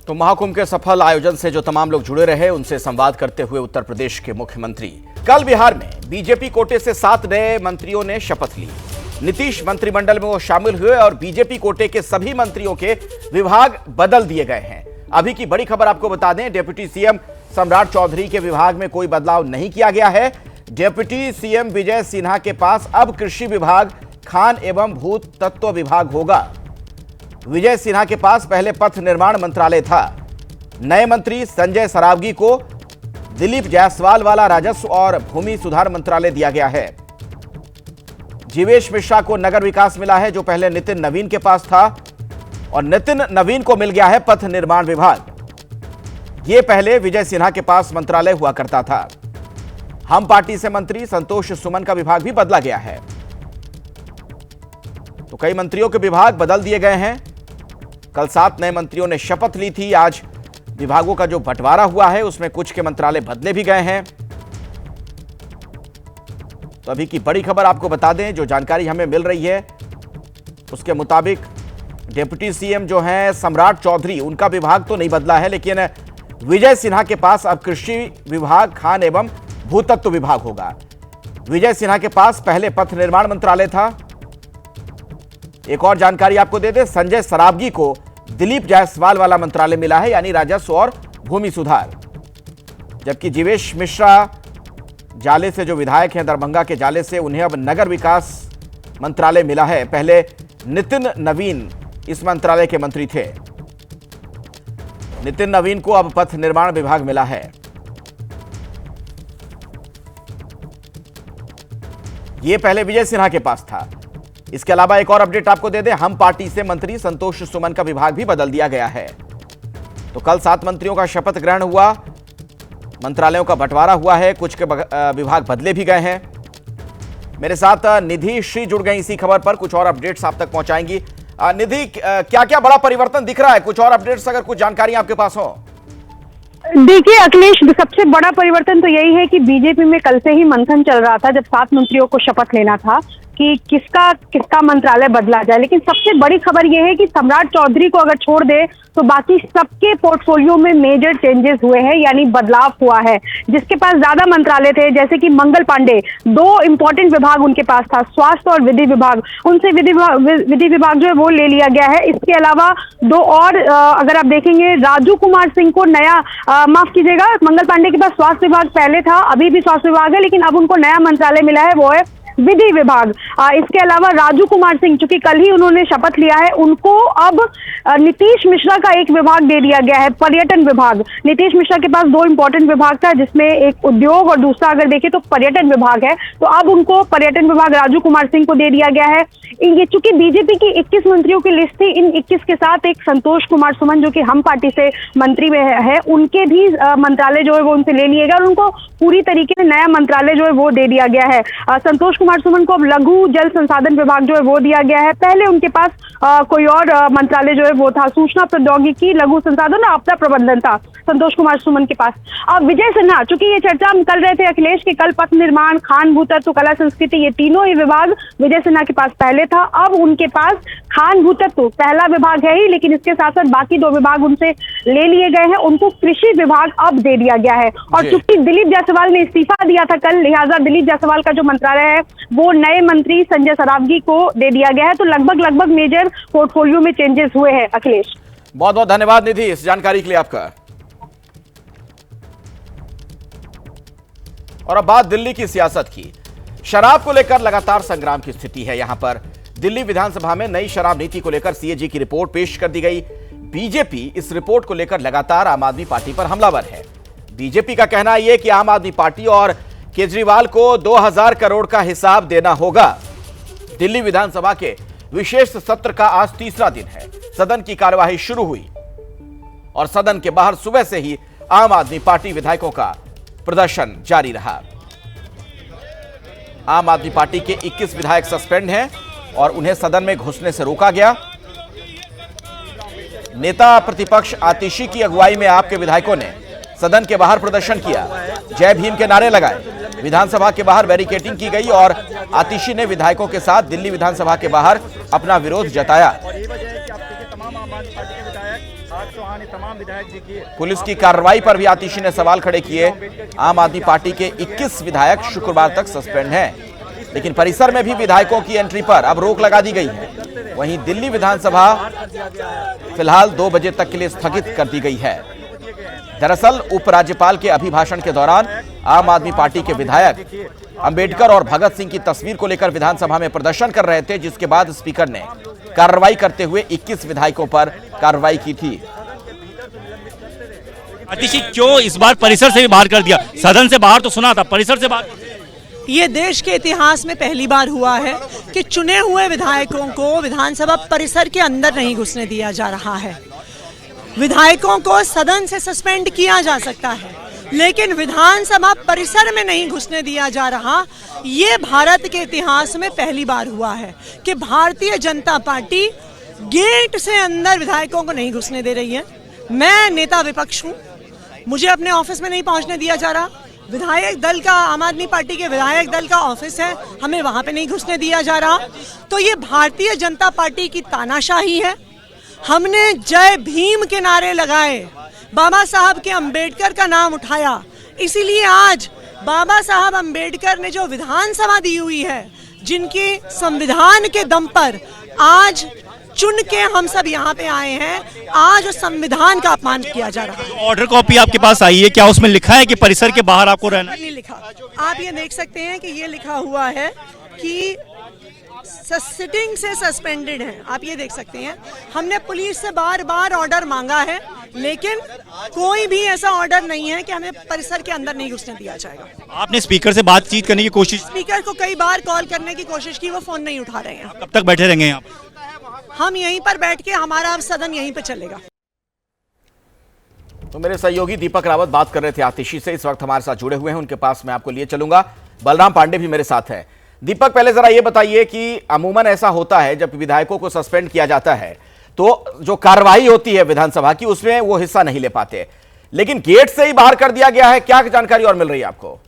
तो महाकुंभ के सफल आयोजन से जो तमाम लोग जुड़े रहे, उनसे संवाद करते हुए उत्तर प्रदेश के मुख्यमंत्री। कल बिहार में बीजेपी कोटे से 7 नए मंत्रियों ने शपथ ली। नीतीश मंत्रिमंडल में वो शामिल हुए और बीजेपी कोटे के सभी मंत्रियों के विभाग बदल दिए गए हैं। अभी की बड़ी खबर आपको बता दें, डिप्टी सीएम सम्राट चौधरी के विभाग में कोई बदलाव नहीं किया गया है। डिप्टी सीएम विजय सिन्हा के पास अब कृषि विभाग, खान एवं भूत तत्व विभाग होगा। विजय सिन्हा के पास पहले पथ निर्माण मंत्रालय था। नए मंत्री संजय सरावगी को दिलीप जायसवाल वाला राजस्व और भूमि सुधार मंत्रालय दिया गया है। जीवेश मिश्रा को नगर विकास मिला है, जो पहले नितिन नवीन के पास था, और नितिन नवीन को मिल गया है पथ निर्माण विभाग। यह पहले विजय सिन्हा के पास मंत्रालय हुआ करता था। हम पार्टी से मंत्री संतोष सुमन का विभाग भी बदला गया है। तो कई मंत्रियों के विभाग बदल दिए गए हैं। कल 7 नए मंत्रियों ने शपथ ली थी। आज विभागों का जो बंटवारा हुआ है, उसमें कुछ के मंत्रालय बदले भी गए हैं। तो अभी की बड़ी खबर आपको बता दें, जो जानकारी हमें मिल रही है उसके मुताबिक डिप्टी सीएम जो हैं सम्राट चौधरी, उनका विभाग तो नहीं बदला है, लेकिन विजय सिन्हा के पास अब कृषि विभाग, खान एवं भूतत्व विभाग होगा। विजय सिन्हा के पास पहले पथ निर्माण मंत्रालय था। एक और जानकारी आपको दे दें, संजय सरावगी को दिलीप जायसवाल वाला मंत्रालय मिला है, यानी राजस्व और भूमि सुधार। जबकि जीवेश मिश्रा जाले से जो विधायक हैं, दरभंगा के जाले से, उन्हें अब नगर विकास मंत्रालय मिला है। पहले नितिन नवीन इस मंत्रालय के मंत्री थे। नितिन नवीन को अब पथ निर्माण विभाग मिला है। यह पहले विजय सिन्हा के पास था। इसके अलावा एक और अपडेट आपको दे दें, हम पार्टी से मंत्री संतोष सुमन का विभाग भी बदल दिया गया है। तो कल 7 मंत्रियों का शपथ ग्रहण हुआ, मंत्रालयों का बंटवारा हुआ है, कुछ के विभाग बदले भी गए हैं। मेरे साथ निधि श्री जुड़ गई इसी खबर पर, कुछ और अपडेट्स आप तक पहुंचाएंगी। निधि, क्या क्या बड़ा परिवर्तन दिख रहा है? कुछ और अपडेट्स अगर कुछ जानकारी आपके पास हो। देखिए अखिलेश, सबसे बड़ा परिवर्तन तो यही है कि बीजेपी में कल से ही मंथन चल रहा था, जब 7 मंत्रियों को शपथ लेना था कि किसका मंत्रालय बदला जाए। लेकिन सबसे बड़ी खबर यह है कि सम्राट चौधरी को अगर छोड़ दे तो बाकी सबके पोर्टफोलियो में मेजर चेंजेस हुए हैं, यानी बदलाव हुआ है। जिसके पास ज्यादा मंत्रालय थे, जैसे कि मंगल पांडे, 2 इंपॉर्टेंट विभाग उनके पास था, स्वास्थ्य और विधि विभाग, उनसे विधि विभाग जो है वो ले लिया गया है। इसके अलावा 2 और अगर आप देखेंगे, राजू कुमार सिंह को नया, माफ कीजिएगा, मंगल पांडे के पास स्वास्थ्य विभाग पहले था, अभी भी स्वास्थ्य विभाग है, लेकिन अब उनको नया मंत्रालय मिला है, वो है विधि विभाग। इसके अलावा राजू कुमार सिंह, चूंकि कल ही उन्होंने शपथ लिया है, उनको अब नीतीश मिश्रा का एक विभाग दे दिया गया है, पर्यटन विभाग। नीतीश मिश्रा के पास दो इंपॉर्टेंट विभाग था, जिसमें एक उद्योग और दूसरा अगर देखें तो पर्यटन विभाग है। तो अब उनको पर्यटन विभाग राजू कुमार सिंह को दे दिया गया है। ये चूंकि बीजेपी की 21 मंत्रियों की लिस्ट थी, इन 21 के साथ एक संतोष कुमार सुमन जो कि हम पार्टी से मंत्री में है, उनके भी मंत्रालय जो है वो उनसे ले लिए गए और उनको पूरी तरीके से नया मंत्रालय जो है वो दे दिया गया है। संतोष कुमार सुमन को अब लघु जल संसाधन विभाग जो है वो दिया गया है। पहले उनके पास कोई और मंत्रालय जो है वो था, सूचना प्रौद्योगिकी, लघु संसाधन और आपदा प्रबंधन था संतोष कुमार सुमन के पास। अब विजय सिन्हा, चूंकि ये चर्चा हम कर रहे थे अखिलेश के, कल पथ निर्माण, खान भूतत्व, कला संस्कृति, ये तीनों ही विभाग विजय सिन्हा के पास पहले था। अब उनके पास खान भूतत्व पहला विभाग है ही, लेकिन इसके साथ साथ बाकी दो विभाग उनसे ले लिए गए हैं। उनको कृषि विभाग अब दे दिया गया है। और चूंकि दिलीप जायसवाल ने इस्तीफा दिया था कल, लिहाजा दिलीप जायसवाल का जो मंत्रालय है वो नए मंत्री संजय सरावगी को दे दिया गया है। तो लगभग मेजर पोर्टफोलियो में चेंजेस हुए हैं। अखिलेश, बहुत बहुत धन्यवाद निधि इस जानकारी के लिए आपका। और अब बात दिल्ली की सियासत की। शराब को लेकर लगातार संग्राम की स्थिति है। यहां पर दिल्ली विधानसभा में नई शराब नीति को लेकर सीएजी की रिपोर्ट पेश कर दी गई। बीजेपी इस रिपोर्ट को लेकर लगातार आम आदमी पार्टी पर हमलावर है। बीजेपी का कहना यह कि आम आदमी पार्टी और केजरीवाल को 2000 करोड़ का हिसाब देना होगा। दिल्ली विधानसभा के विशेष सत्र का आज तीसरा दिन है। सदन की कार्यवाही शुरू हुई और सदन के बाहर सुबह से ही आम आदमी पार्टी विधायकों का प्रदर्शन जारी रहा। आम आदमी पार्टी के 21 विधायक सस्पेंड हैं और उन्हें सदन में घुसने से रोका गया। नेता प्रतिपक्ष आतिशी की अगुवाई में आपके विधायकों ने सदन के बाहर प्रदर्शन किया, जय भीम के नारे लगाए। विधानसभा के बाहर बैरिकेडिंग की गई और आतिशी ने विधायकों के साथ दिल्ली विधानसभा के बाहर अपना विरोध जताया। पुलिस की कार्रवाई पर भी आतिशी ने सवाल खड़े किए। आम आदमी पार्टी के 21 विधायक शुक्रवार तक सस्पेंड हैं, लेकिन परिसर में भी विधायकों की एंट्री पर अब रोक लगा दी गई है। वहीं दिल्ली विधानसभा फिलहाल 2 बजे तक के लिए स्थगित कर दी गई है। दरअसल उपराज्यपाल के अभिभाषण के दौरान आम आदमी पार्टी के विधायक अंबेडकर और भगत सिंह की तस्वीर को लेकर विधानसभा में प्रदर्शन कर रहे थे, जिसके बाद स्पीकर ने कार्रवाई करते हुए 21 विधायकों पर कार्रवाई की थी। आतिशी क्यों इस बार परिसर से भी बाहर कर दिया? सदन से बाहर तो सुना था, परिसर से बाहर। ये देश के इतिहास में पहली बार हुआ है कि चुने हुए विधायकों को विधानसभा परिसर के अंदर नहीं घुसने दिया जा रहा है। विधायकों को सदन से सस्पेंड किया जा सकता है, लेकिन विधानसभा परिसर में नहीं घुसने दिया जा रहा। ये भारत के इतिहास में पहली बार हुआ है कि भारतीय जनता पार्टी गेट से अंदर विधायकों को नहीं घुसने दे रही है। मैं नेता विपक्ष हूँ, मुझे अपने ऑफिस में नहीं पहुँचने दिया जा रहा। विधायक दल का, आम आदमी पार्टी के विधायक दल का ऑफिस है, हमें वहाँ पे नहीं घुसने दिया जा रहा। तो ये भारतीय जनता पार्टी की तानाशाही है। हमने जय भीम के नारे लगाए, बाबा साहब के अंबेडकर का नाम उठाया, इसीलिए आज बाबा साहब अंबेडकर ने जो विधानसभा दी हुई है, जिनके संविधान के दम पर आज चुन के हम सब यहाँ पे आए हैं, आज उस संविधान का अपमान किया जा रहा है। ऑर्डर कॉपी आपके पास आई है, क्या उसमें लिखा है कि परिसर के बाहर आपको रहना? नहीं लिखा। आप ये देख सकते हैं कि ये लिखा हुआ है कि सिटिंग से सस्पेंडेड है। आप ये देख सकते हैं। हमने पुलिस से बार बार ऑर्डर मांगा है, लेकिन कोई भी ऐसा ऑर्डर नहीं है कि हमें परिसर के अंदर नहीं घुसने दिया जाएगा। आपने स्पीकर से बातचीत करने की कोशिश? स्पीकर को कई बार कॉल करने की कोशिश की, वो फोन नहीं उठा रहे हैं। कब तक बैठे रहेंगे यहाँ? हम यहीं पर बैठ के, हमारा सदन यहीं पे चलेगा। तो मेरे सहयोगी दीपक रावत बात कर रहे थे आतिशी से, इस वक्त हमारे साथ जुड़े हुए हैं, उनके पास मैं आपको लिए चलूंगा। बलराम पांडे भी मेरे साथ है। दीपक, पहले जरा ये बताइए कि अमूमन ऐसा होता है जब विधायकों को सस्पेंड किया जाता है तो जो कार्रवाई होती है विधानसभा की, उसमें वो हिस्सा नहीं ले पाते, लेकिन गेट से ही बाहर कर दिया गया है। क्या जानकारी और मिल रही है आपको?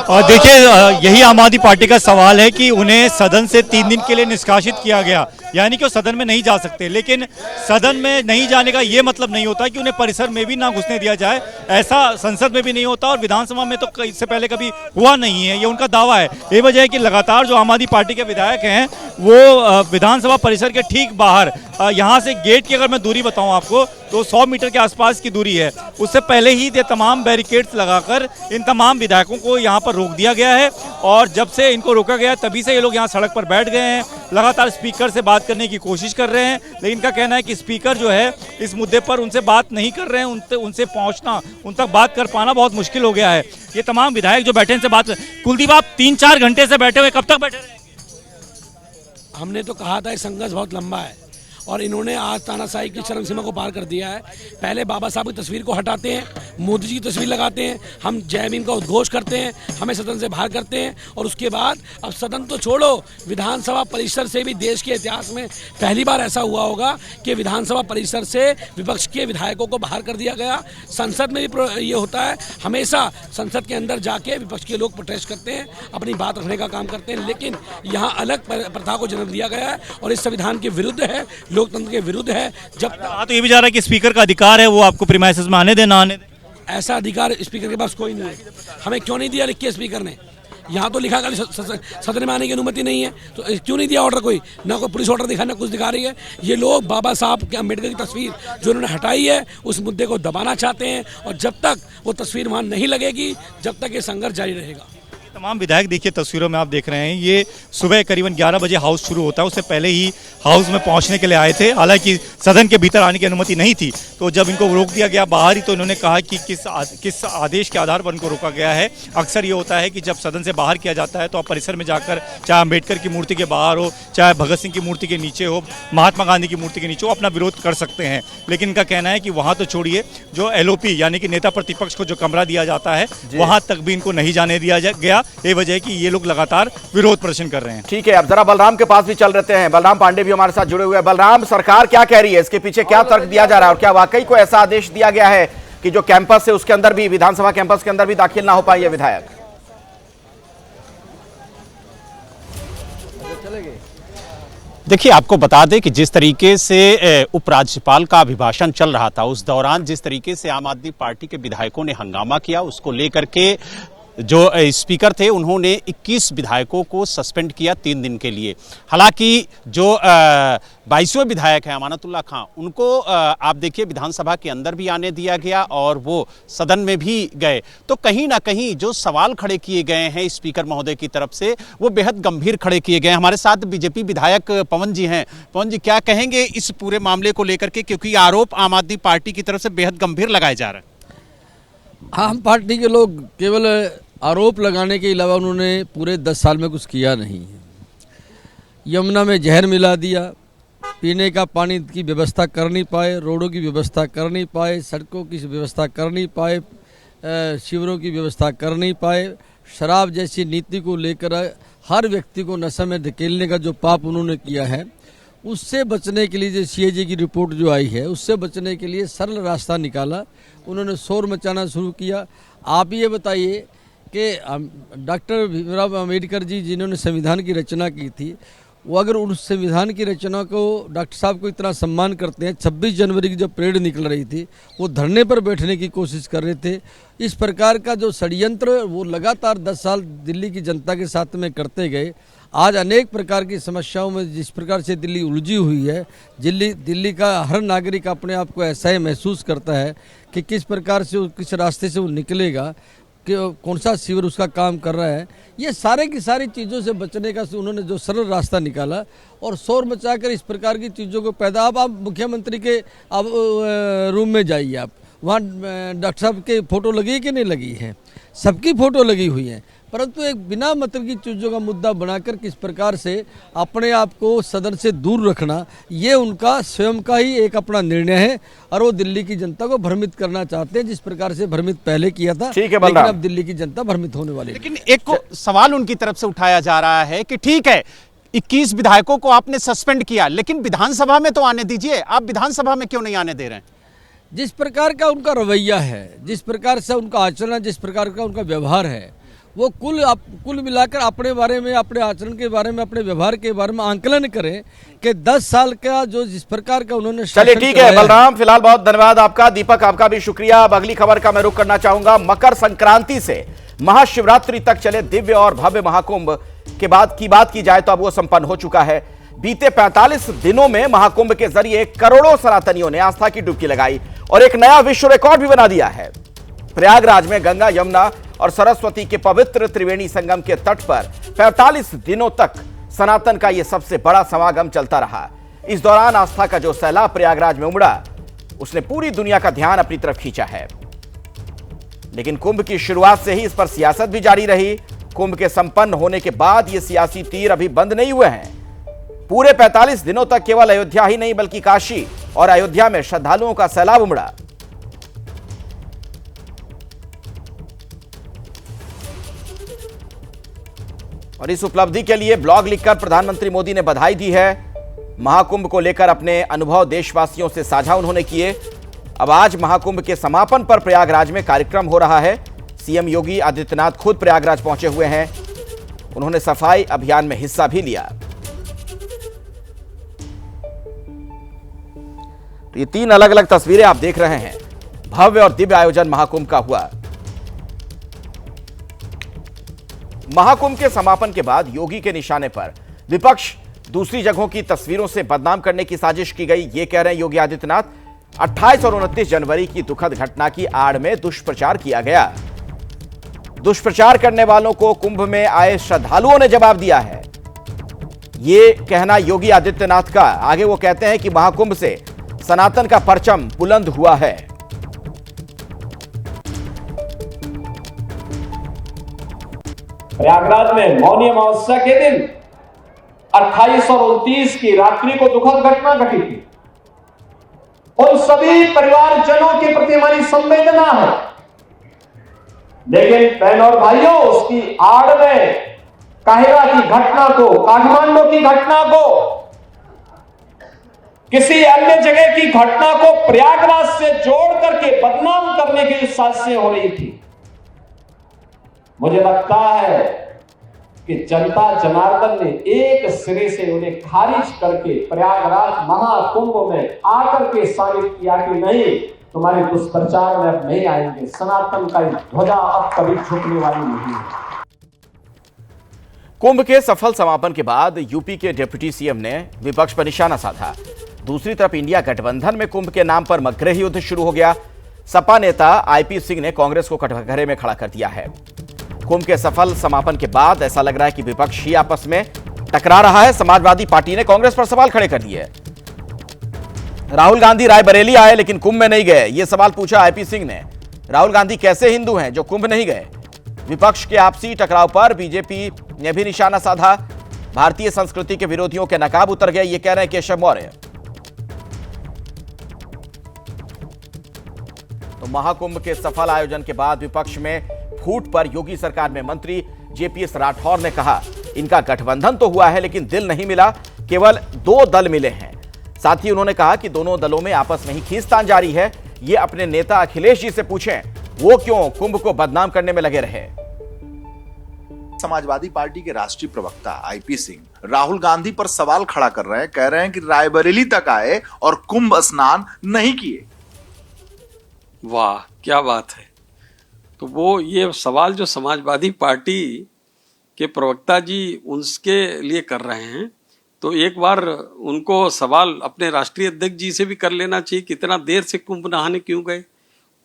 और देखिए, यही आम आदमी पार्टी का सवाल है कि उन्हें सदन से 3 दिन के लिए निष्कासित किया गया, यानी कि वो सदन में नहीं जा सकते। लेकिन सदन में नहीं जाने का ये मतलब नहीं होता कि उन्हें परिसर में भी ना घुसने दिया जाए। ऐसा संसद में भी नहीं होता और विधानसभा में तो इससे पहले कभी हुआ नहीं है, ये उनका दावा है। ये वजह है कि लगातार जो आम आदमी पार्टी के विधायक हैं वो विधानसभा परिसर के ठीक बाहर, यहाँ से गेट की अगर मैं दूरी बताऊँ आपको तो 100 मीटर के आसपास की दूरी है, उससे पहले ही ये तमाम बैरिकेड्स लगाकर इन तमाम विधायकों को यहाँ पर रोक दिया गया है। और जब से इनको रोका गया तभी से ये लोग यहाँ सड़क पर बैठ गए हैं, लगातार स्पीकर से बात करने की कोशिश कर रहे हैं, लेकिन इनका कहना है कि स्पीकर जो है इस मुद्दे पर उनसे बात नहीं कर रहे हैं, उनसे पहुँचना, उन तक बात कर पाना बहुत मुश्किल हो गया है। ये तमाम विधायक जो बैठे इनसे बात। कुलदीप, आप 3-4 घंटे से बैठे हुए, कब तक बैठे रहेंगे? हमने तो कहा था संघर्ष बहुत लंबा है और इन्होंने आज तानाशाही की चरम सीमा को पार कर दिया है। पहले बाबा साहब की तस्वीर को हटाते हैं, मोदी जी की तस्वीर लगाते हैं, हम जय भीम का उद्घोष करते हैं, हमें सदन से बाहर करते हैं और उसके बाद अब सदन तो छोड़ो, विधानसभा परिसर से भी देश के इतिहास में पहली बार ऐसा हुआ होगा कि विधानसभा परिसर से विपक्ष के विधायकों को बाहर कर दिया गया। संसद में भी ये होता है, हमेशा संसद के अंदर जाके विपक्ष के लोग प्रोटेस्ट करते हैं, अपनी बात रखने का काम करते हैं, लेकिन यहाँ अलग प्रथा को जन्म दिया गया है और इस संविधान के विरुद्ध है, लोकतंत्र के विरुद्ध है। जब तो ये भी जा रहा है कि स्पीकर का अधिकार है वो आपको प्रीमाइसेस में आने देना आने दे। ऐसा अधिकार स्पीकर के पास कोई नहीं है। हमें क्यों नहीं दिया लिख के स्पीकर ने? यहाँ तो लिखा सदन में आने की अनुमति नहीं है, तो क्यों नहीं दिया ऑर्डर? कोई ना कोई पुलिस ऑर्डर दिखा, ना कुछ दिखा रही है। ये लोग बाबा साहब के अम्बेडकर की तस्वीर जो उन्होंने हटाई है उस मुद्दे को दबाना चाहते हैं और जब तक वो तस्वीर वहाँ नहीं लगेगी जब तक ये संघर्ष जारी रहेगा। तमाम विधायक देखिए तस्वीरों में आप देख रहे हैं, ये सुबह करीबन 11 बजे हाउस शुरू होता है, उससे पहले ही हाउस में पहुंचने के लिए आए थे। हालांकि सदन के भीतर आने की अनुमति नहीं थी, तो जब इनको रोक दिया गया बाहर ही, तो इन्होंने कहा कि किस आदेश के आधार पर इनको रोका गया है। अक्सर ये होता है कि जब सदन से बाहर किया जाता है तो आप परिसर में जाकर, चाहे अम्बेडकर की मूर्ति के बाहर हो, चाहे भगत सिंह की मूर्ति के नीचे हो, महात्मा गांधी की मूर्ति के नीचे हो, अपना विरोध कर सकते हैं। लेकिन इनका कहना है कि वहाँ तो छोड़िए, जो LOP यानी कि नेता प्रतिपक्ष को जो कमरा दिया जाता है वहाँ तक भी इनको नहीं जाने दिया गया। ये वजह है कि ये लोग लगातार विरोध प्रदर्शन कर रहे हैं। ठीक है, अब जरा बलराम के पास भी चल रहते हैं। बलराम पांडे भी हमारे साथ जुड़े हुए हैं। बलराम, सरकार क्या कह रही है, इसके पीछे क्या तर्क दिया जा रहा है और क्या वाकई को ऐसा आदेश दिया गया है कि जो कैंपस है उसके अंदर भी, विधानसभा कैंपस के अंदर भी दाखिल ना हो पाए ये विधायक? देखिए, आपको बता दें कि जिस तरीके से उपराज्यपाल का अभिभाषण चल रहा था उस दौरान जिस तरीके से आम आदमी पार्टी के विधायकों ने हंगामा किया, उसको लेकर के जो स्पीकर थे उन्होंने 21 विधायकों को सस्पेंड किया 3 दिन के लिए। हालांकि जो 22वें विधायक है अमानतुल्लाह खां, उनको आप देखिए विधानसभा के अंदर भी आने दिया गया और वो सदन में भी गए। तो कहीं ना कहीं जो सवाल खड़े किए गए हैं स्पीकर महोदय की तरफ से वो बेहद गंभीर खड़े किए गए हैं। हमारे साथ बीजेपी विधायक पवन जी हैं। पवन जी, क्या कहेंगे इस पूरे मामले को लेकर के, क्योंकि आरोप आम आदमी पार्टी की तरफ से बेहद गंभीर लगाए जा रहे हैं? आम पार्टी के लोग केवल आरोप लगाने के अलावा उन्होंने पूरे 10 साल में कुछ किया नहीं है। यमुना में जहर मिला दिया, पीने का पानी की व्यवस्था कर नहीं पाए, रोडों की व्यवस्था कर नहीं पाए, सड़कों की व्यवस्था कर नहीं पाए, शिविरों की व्यवस्था कर नहीं पाए। शराब जैसी नीति को लेकर हर व्यक्ति को नशे में धकेलने का जो पाप उन्होंने किया है, उससे बचने के लिए जो CAG की रिपोर्ट जो आई है उससे बचने के लिए सरल रास्ता निकाला। उन्होंने शोर मचाना शुरू किया। आप ये बताइए कि डॉक्टर भीमराव अम्बेडकर जी जिन्होंने संविधान की रचना की थी, वो अगर उस संविधान की रचना को डॉक्टर साहब को इतना सम्मान करते हैं, 26 जनवरी की जब परेड निकल रही थी वो धरने पर बैठने की कोशिश कर रहे थे। इस प्रकार का जो षड्यंत्र वो लगातार 10 साल दिल्ली की जनता के साथ में करते गए। आज अनेक प्रकार की समस्याओं में जिस प्रकार से दिल्ली उलझी हुई है, दिल्ली का हर नागरिक अपने आप को ऐसा ही महसूस करता है कि किस प्रकार से, किस रास्ते से वो निकलेगा, कि कौन सा शिविर उसका काम कर रहा है। ये सारे की सारी चीज़ों से बचने का उन्होंने जो सरल रास्ता निकाला और शोर मचाकर इस प्रकार की चीज़ों को पैदा। अब आप मुख्यमंत्री के अब रूम में जाइए, आप वहाँ डॉक्टर साहब के फ़ोटो लगी है कि नहीं लगी है? सबकी फ़ोटो लगी हुई है, परंतु एक बिना मतलब की चीज़ों का मुद्दा बनाकर किस प्रकार से अपने आप को सदन से दूर रखना, ये उनका स्वयं का ही एक अपना निर्णय है और वो दिल्ली की जनता को भ्रमित करना चाहते हैं, जिस प्रकार से भ्रमित पहले किया था। लेकिन अब दिल्ली की जनता भ्रमित होने वाली। लेकिन एक सवाल उनकी तरफ से उठाया जा रहा है कि ठीक है 21 विधायकों को आपने सस्पेंड किया, लेकिन विधानसभा में तो आने दीजिए, आप विधानसभा में क्यों नहीं आने दे रहे हैं? जिस प्रकार का उनका रवैया है, जिस प्रकार से उनका आचरण, जिस प्रकार का उनका व्यवहार है, वो कुल मिलाकर अपने बारे में, अपने आचरण के बारे में, अपने व्यवहार के बारे में आंकलन करें कि 10 साल का जो जिस प्रकार का उन्होंने। चलिए ठीक है बलराम, फिलहाल बहुत धन्यवाद आपका। दीपक, आपका भी शुक्रिया। अब अगली खबर का मैं रुख करना चाहूंगा। मकर संक्रांति से महाशिवरात्रि तक चले दिव्य और भव्य महाकुंभ के बाद की बात की जाए तो अब वो संपन्न हो चुका है। बीते 45 दिनों में महाकुंभ के जरिए करोड़ों सनातनियों ने आस्था की डुबकी लगाई और एक नया विश्व रिकॉर्ड भी बना दिया है। प्रयागराज में गंगा, यमुना और सरस्वती के पवित्र त्रिवेणी संगम के तट पर 45 दिनों तक सनातन का यह सबसे बड़ा समागम चलता रहा। इस दौरान आस्था का जो सैलाब प्रयागराज में उमड़ा, उसने पूरी दुनिया का ध्यान अपनी तरफ खींचा है। लेकिन कुंभ की शुरुआत से ही इस पर सियासत भी जारी रही। कुंभ के संपन्न होने के बाद ये सियासी तीर अभी बंद नहीं हुए हैं। पूरे 45 दिनों तक केवल अयोध्या ही नहीं बल्कि काशी और अयोध्या में श्रद्धालुओं का सैलाब उमड़ा। और इस उपलब्धि के लिए ब्लॉग लिखकर प्रधानमंत्री मोदी ने बधाई दी है। महाकुंभ को लेकर अपने अनुभव देशवासियों से साझा उन्होंने किए। अब आज महाकुंभ के समापन पर प्रयागराज में कार्यक्रम हो रहा है। सीएम योगी आदित्यनाथ खुद प्रयागराज पहुंचे हुए हैं। उन्होंने सफाई अभियान में हिस्सा भी लिया। तो ये 3 अलग अलग तस्वीरें आप देख रहे हैं। भव्य और दिव्य आयोजन महाकुंभ का हुआ। महाकुंभ के समापन के बाद योगी के निशाने पर विपक्ष दूसरी जगहों की तस्वीरों से बदनाम करने की साजिश की गई, ये कह रहे हैं योगी आदित्यनाथ। 28 और 29 जनवरी की दुखद घटना की आड़ में दुष्प्रचार किया गया। दुष्प्रचार करने वालों को कुंभ में आए श्रद्धालुओं ने जवाब दिया है, ये कहना योगी आदित्यनाथ का। आगे वो कहते हैं कि महाकुंभ से सनातन का परचम बुलंद हुआ है। प्रयागराज में मौनी अमावस्या के दिन 28 और 29 की रात्रि को दुखद घटना घटी थी। उन सभी परिवारजनों के प्रति हमारी संवेदना है। लेकिन बहनों और भाइयों, उसकी आड़ में काहिरा की घटना को, काठमांडू की घटना को, किसी अन्य जगह की घटना को प्रयागराज से जोड़ करके बदनाम करने की साजिशें हो रही थी। मुझे लगता है कि जनता जनार्दन ने एक सिरे से उन्हें खारिज करके प्रयागराज महाकुंभ में आकर के साबित किया कि नहीं, तुम्हारे दुष्प्रचार में अब नहीं आएंगे। सनातन का ध्वजा अब कभी झुकने वाली नहीं है। कुंभ के सफल समापन के बाद यूपी के डिप्टी सीएम ने विपक्ष पर निशाना साधा। दूसरी तरफ इंडिया गठबंधन में कुंभ के नाम पर मगरही युद्ध शुरू हो गया। सपा नेता आईपी सिंह ने कांग्रेस को कटघरे में खड़ा कर दिया है। कुंभ के सफल समापन के बाद ऐसा लग रहा है कि विपक्ष ही आपस में टकरा रहा है। समाजवादी पार्टी ने कांग्रेस पर सवाल खड़े कर दिए। राहुल गांधी रायबरेली आए लेकिन कुंभ में नहीं गए, यह सवाल पूछा आईपी सिंह ने। राहुल गांधी कैसे हिंदू हैं जो कुंभ नहीं गए? विपक्ष के आपसी टकराव पर बीजेपी ने भी निशाना साधा। भारतीय संस्कृति के विरोधियों के नकाब उतर गए, ये कह रहे हैं केशव मौर्य। तो महाकुंभ के सफल आयोजन के बाद विपक्ष में फूट पर योगी सरकार में मंत्री जेपीएस राठौर ने कहा, इनका गठबंधन तो हुआ है लेकिन दिल नहीं मिला, केवल 2 दल मिले हैं। साथ ही उन्होंने कहा कि दोनों दलों में आपस में ही खींचतान जारी है। ये अपने नेता अखिलेश जी से पूछें, वो क्यों कुंभ को बदनाम करने में लगे रहे। समाजवादी पार्टी के राष्ट्रीय प्रवक्ता आईपी सिंह राहुल गांधी पर सवाल खड़ा कर रहे हैं, कह रहे हैं कि रायबरेली तक आए और कुंभ स्नान नहीं किए। वाह, क्या बात है। तो वो ये सवाल जो समाजवादी पार्टी के प्रवक्ता जी उनके लिए कर रहे हैं, तो एक बार उनको सवाल अपने राष्ट्रीय अध्यक्ष जी से भी कर लेना चाहिए, कितना देर से कुंभ नहाने क्यों गए,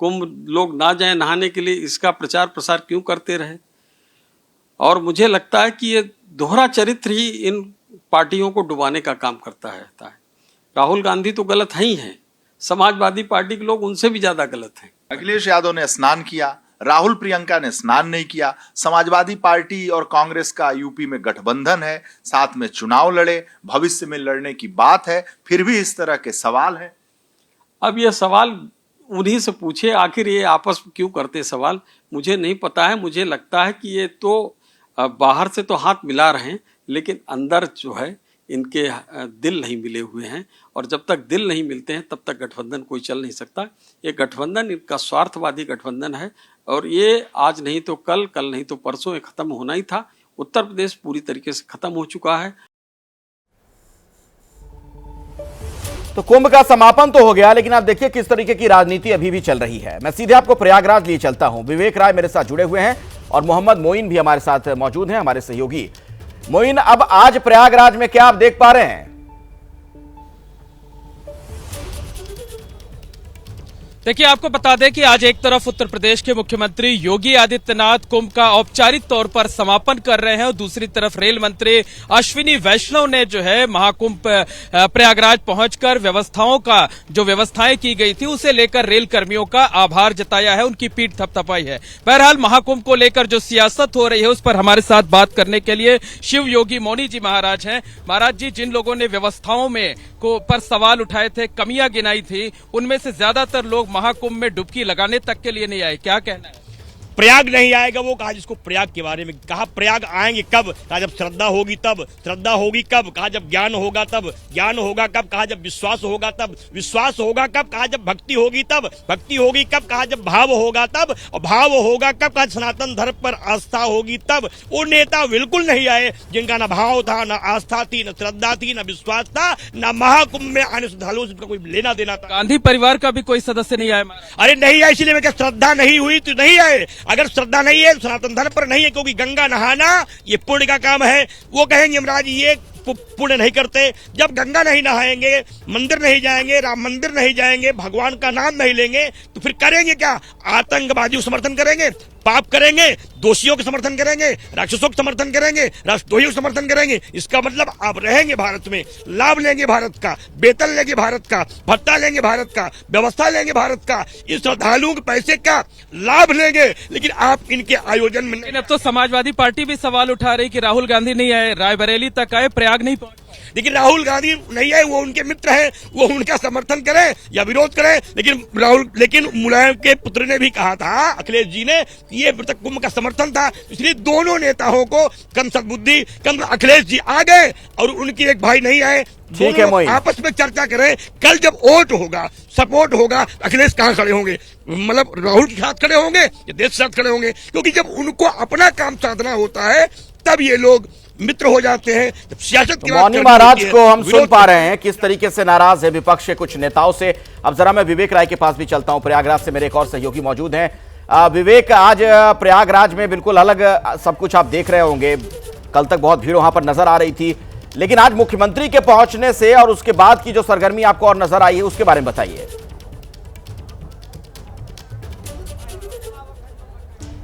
कुंभ लोग ना जाए नहाने के लिए, इसका प्रचार प्रसार क्यों करते रहे। और मुझे लगता है कि ये दोहरा चरित्र ही इन पार्टियों को डुबाने का काम करता है। राहुल गांधी तो गलत ही हैं, समाजवादी पार्टी के लोग उनसे भी ज्यादा गलत हैं। अखिलेश यादव ने स्नान किया, राहुल प्रियंका ने स्नान नहीं किया। समाजवादी पार्टी और कांग्रेस का यूपी में गठबंधन है, साथ में चुनाव लड़े, भविष्य में लड़ने की बात है, फिर भी इस तरह के सवाल है। अब ये सवाल उन्हीं से पूछे, आखिर ये आपस में क्यों करते सवाल, मुझे नहीं पता है। मुझे लगता है कि ये तो बाहर से तो हाथ मिला रहे हैं लेकिन अंदर जो है इनके दिल नहीं मिले हुए हैं, और जब तक दिल नहीं मिलते हैं तब तक गठबंधन कोई चल नहीं सकता। ये गठबंधन इनका स्वार्थवादी गठबंधन है और ये आज नहीं तो कल, कल नहीं तो परसों ये खत्म होना ही था। उत्तर प्रदेश पूरी तरीके से खत्म हो चुका है। तो कुंभ का समापन तो हो गया, लेकिन आप देखिए किस तरीके की राजनीति अभी भी चल रही है। मैं सीधे आपको प्रयागराज लिए चलता हूं। विवेक राय मेरे साथ जुड़े हुए हैं और मोहम्मद मोइन भी हमारे साथ मौजूद हैं, हमारे सहयोगी। मोइन, अब आज प्रयागराज में क्या आप देख पा रहे हैं? देखिए, आपको बता दें कि आज एक तरफ उत्तर प्रदेश के मुख्यमंत्री योगी आदित्यनाथ कुंभ का औपचारिक तौर पर समापन कर रहे हैं और दूसरी तरफ रेल मंत्री अश्विनी वैष्णव ने जो है महाकुंभ प्रयागराज पहुंचकर व्यवस्थाओं का जो व्यवस्थाएं की गई थी उसे लेकर रेल कर्मियों का आभार जताया है, उनकी पीठ थपथपाई है। बहरहाल महाकुंभ को लेकर जो सियासत हो रही है उस पर हमारे साथ बात करने के लिए शिव योगी मौनी जी महाराज हैं। महाराज जी, जिन लोगों ने व्यवस्थाओं में पर सवाल उठाए थे, कमियां गिनाई थी, उनमें से ज्यादातर लोग महाकुंभ में डुबकी लगाने तक के लिए नहीं आए, क्या कहना है? प्रयाग नहीं आएगा वो कहा, जिसको प्रयाग के बारे में कहा प्रयाग आएंगे कब, कहा जब श्रद्धा होगी तब, श्रद्धा होगी कब, कहा जब ज्ञान होगा तब, ज्ञान होगा कब, कहा जब विश्वास होगा तब, विश्वास होगा कब, कहा जब भक्ति होगी तब, भक्ति होगी कब, कहा जब भाव होगा तब, और भाव होगा कब, कहा सनातन धर्म पर आस्था होगी तब। वो नेता बिल्कुल नहीं आए जिनका न भाव था, न आस्था थी, न श्रद्धा थी, न विश्वास था, न महाकुंभ में आने श्रद्धालुओं से कोई लेना देना था। गांधी परिवार का भी कोई सदस्य नहीं आया? अरे नहीं आए, इसलिए मैं क्या श्रद्धा नहीं हुई तो नहीं आए। अगर श्रद्धा नहीं है सनातन धर्म पर नहीं है, क्योंकि गंगा नहाना ये पुण्य का काम है। वो कहेंगे यमराज ये पुण्य नहीं करते, जब गंगा नहीं नहाएंगे, मंदिर नहीं जाएंगे, राम मंदिर नहीं जाएंगे, भगवान का नाम नहीं लेंगे, तो फिर करेंगे क्या? आतंकवादी को समर्थन करेंगे, पाप करेंगे, दोषियों का समर्थन करेंगे, राक्षसों का समर्थन करेंगे, राष्ट्रद्रोहियों का समर्थन करेंगे। इसका मतलब आप रहेंगे भारत में, लाभ लेंगे भारत का, वेतन लेंगे भारत का, भत्ता लेंगे भारत का, व्यवस्था लेंगे भारत का, इस श्रद्धालुओं के पैसे का लाभ लेंगे, लेकिन आप इनके आयोजन में। लेकिन अब तो समाजवादी पार्टी भी सवाल उठा रही कि राहुल गांधी नहीं आए, रायबरेली तक आए, प्रयाग नहीं पहुंचे। लेकिन राहुल गांधी नहीं आए, वो उनके मित्र हैं, वो उनका समर्थन करें या विरोध करें, लेकिन मुलायम के पुत्र ने भी कहा था, अखिलेश जी ने, ये कुंभ का समर्थन था। इसलिए दोनों नेताओं को कम सद्बुद्धि, कम अखिलेश जी आ गए और उनकी एक भाई नहीं आए, ठीक है मोइन, आपस में चर्चा करें। कल जब वोट होगा, सपोर्ट होगा, अखिलेश कहां खड़े होंगे? मतलब राहुल के साथ खड़े होंगे या देश के साथ खड़े होंगे? क्योंकि जब उनको अपना काम साधना होता है तब ये लोग मित्र हो जाते हैं। जब सियासत की मौनी महाराज को हम सुन पा रहे हैं किस तरीके से नाराज है विपक्ष के कुछ नेताओं से। अब जरा मैं विवेक राय के पास भी चलता हूं, प्रयागराज से मेरे एक और सहयोगी मौजूद हैं। विवेक, आज प्रयागराज में बिल्कुल अलग सब कुछ आप देख रहे होंगे, कल तक बहुत भीड़ वहां पर नजर आ रही थी, लेकिन आज मुख्यमंत्री के पहुंचने से और उसके बाद की जो सरगर्मी आपको और नजर आई है उसके बारे में बताइए।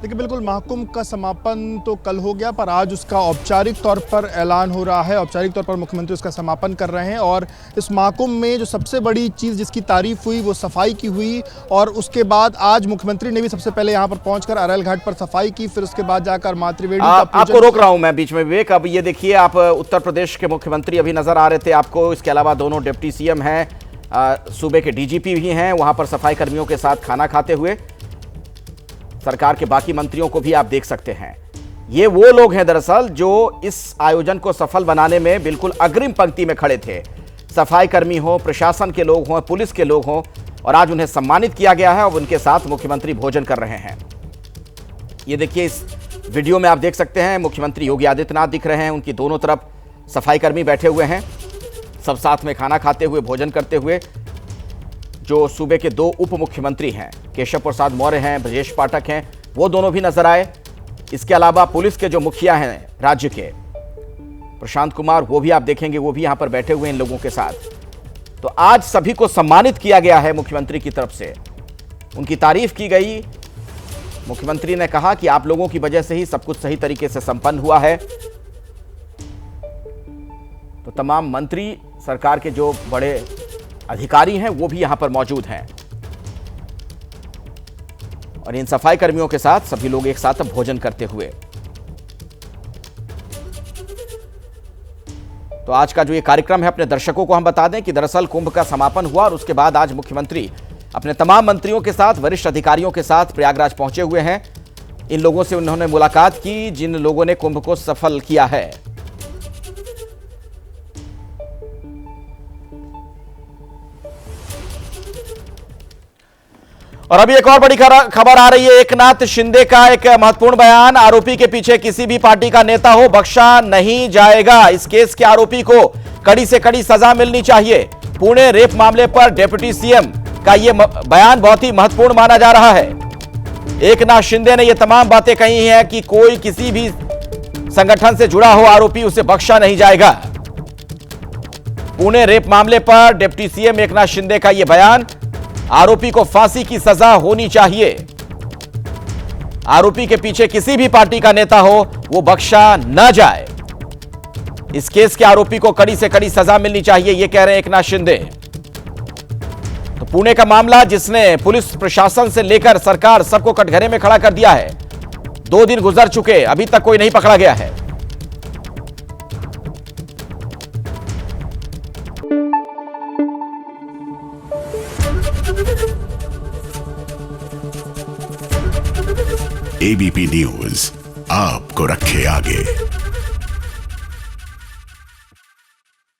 देखिए, बिल्कुल महाकुंभ का समापन तो कल हो गया, पर आज उसका औपचारिक तौर पर ऐलान हो रहा है। औपचारिक तौर पर मुख्यमंत्री उसका समापन कर रहे हैं और इस महाकुंभ में जो सबसे बड़ी चीज़ जिसकी तारीफ हुई वो सफाई की हुई, और उसके बाद आज मुख्यमंत्री ने भी सबसे पहले यहाँ पर पहुंचकर अरैल घाट पर सफाई की, फिर उसके बाद जाकर माँ त्रिवेणी का पूजन। आपको रोक रहा हूं मैं बीच में विवेक। अब ये देखिए, आप उत्तर प्रदेश के मुख्यमंत्री अभी नजर आ रहे थे आपको, इसके अलावा दोनों डिप्टी सीएम हैं, सूबे के डीजीपी भी हैं, वहां पर सफाई कर्मियों के साथ खाना खाते हुए। सरकार के बाकी मंत्रियों को भी आप देख सकते हैं। ये वो लोग हैं दरअसल जो इस आयोजन को सफल बनाने में बिल्कुल अग्रिम पंक्ति में खड़े थे। सफाई कर्मी हो, प्रशासन के लोग हों, पुलिस के लोग हों, और आज उन्हें सम्मानित किया गया है और उनके साथ मुख्यमंत्री भोजन कर रहे हैं। ये देखिए, इस वीडियो में आप देख सकते हैं मुख्यमंत्री योगी आदित्यनाथ दिख रहे हैं, उनकी दोनों तरफ सफाई कर्मी बैठे हुए हैं, सब साथ में खाना खाते हुए, भोजन करते हुए। जो सूबे के दो उप मुख्यमंत्री हैं, केशव प्रसाद मौर्य हैं, ब्रजेश पाठक हैं, वो दोनों भी नजर आए। इसके अलावा पुलिस के जो मुखिया हैं राज्य के, प्रशांत कुमार, वो भी आप देखेंगे, वो भी यहां पर बैठे हुए हैं इन लोगों के साथ। तो आज सभी को सम्मानित किया गया है मुख्यमंत्री की तरफ से, उनकी तारीफ की गई। मुख्यमंत्री ने कहा कि आप लोगों की वजह से ही सब कुछ सही तरीके से संपन्न हुआ है। तो तमाम मंत्री, सरकार के जो बड़े अधिकारी हैं, वो भी यहां पर मौजूद हैं, और इन सफाई कर्मियों के साथ सभी लोग एक साथ भोजन करते हुए। तो आज का जो ये कार्यक्रम है, अपने दर्शकों को हम बता दें कि दरअसल कुंभ का समापन हुआ और उसके बाद आज मुख्यमंत्री अपने तमाम मंत्रियों के साथ, वरिष्ठ अधिकारियों के साथ प्रयागराज पहुंचे हुए हैं। इन लोगों से उन्होंने मुलाकात की जिन लोगों ने कुंभ को सफल किया है। और अभी एक और बड़ी खबर आ रही है, एकनाथ शिंदे का एक महत्वपूर्ण बयान। आरोपी के पीछे किसी भी पार्टी का नेता हो, बख्शा नहीं जाएगा। इस केस के आरोपी को कड़ी से कड़ी सजा मिलनी चाहिए। पुणे रेप मामले पर डिप्टी सीएम का यह बयान बहुत ही महत्वपूर्ण माना जा रहा है। एकनाथ शिंदे ने यह तमाम बातें कही हैं कि कोई किसी भी संगठन से जुड़ा हो आरोपी, उसे बख्शा नहीं जाएगा। पुणे रेप मामले पर डिप्टी सीएम एकनाथ शिंदे का यह बयान। आरोपी को फांसी की सजा होनी चाहिए। आरोपी के पीछे किसी भी पार्टी का नेता हो, वो बख्शा न जाए। इस केस के आरोपी को कड़ी से कड़ी सजा मिलनी चाहिए, यह कह रहे हैं एकनाथ शिंदे। तो पुणे का मामला जिसने पुलिस प्रशासन से लेकर सरकार सबको कटघरे में खड़ा कर दिया है। 2 दिन गुजर चुके, अभी तक कोई नहीं पकड़ा गया है। एबीपी न्यूज आपको रखे आगे।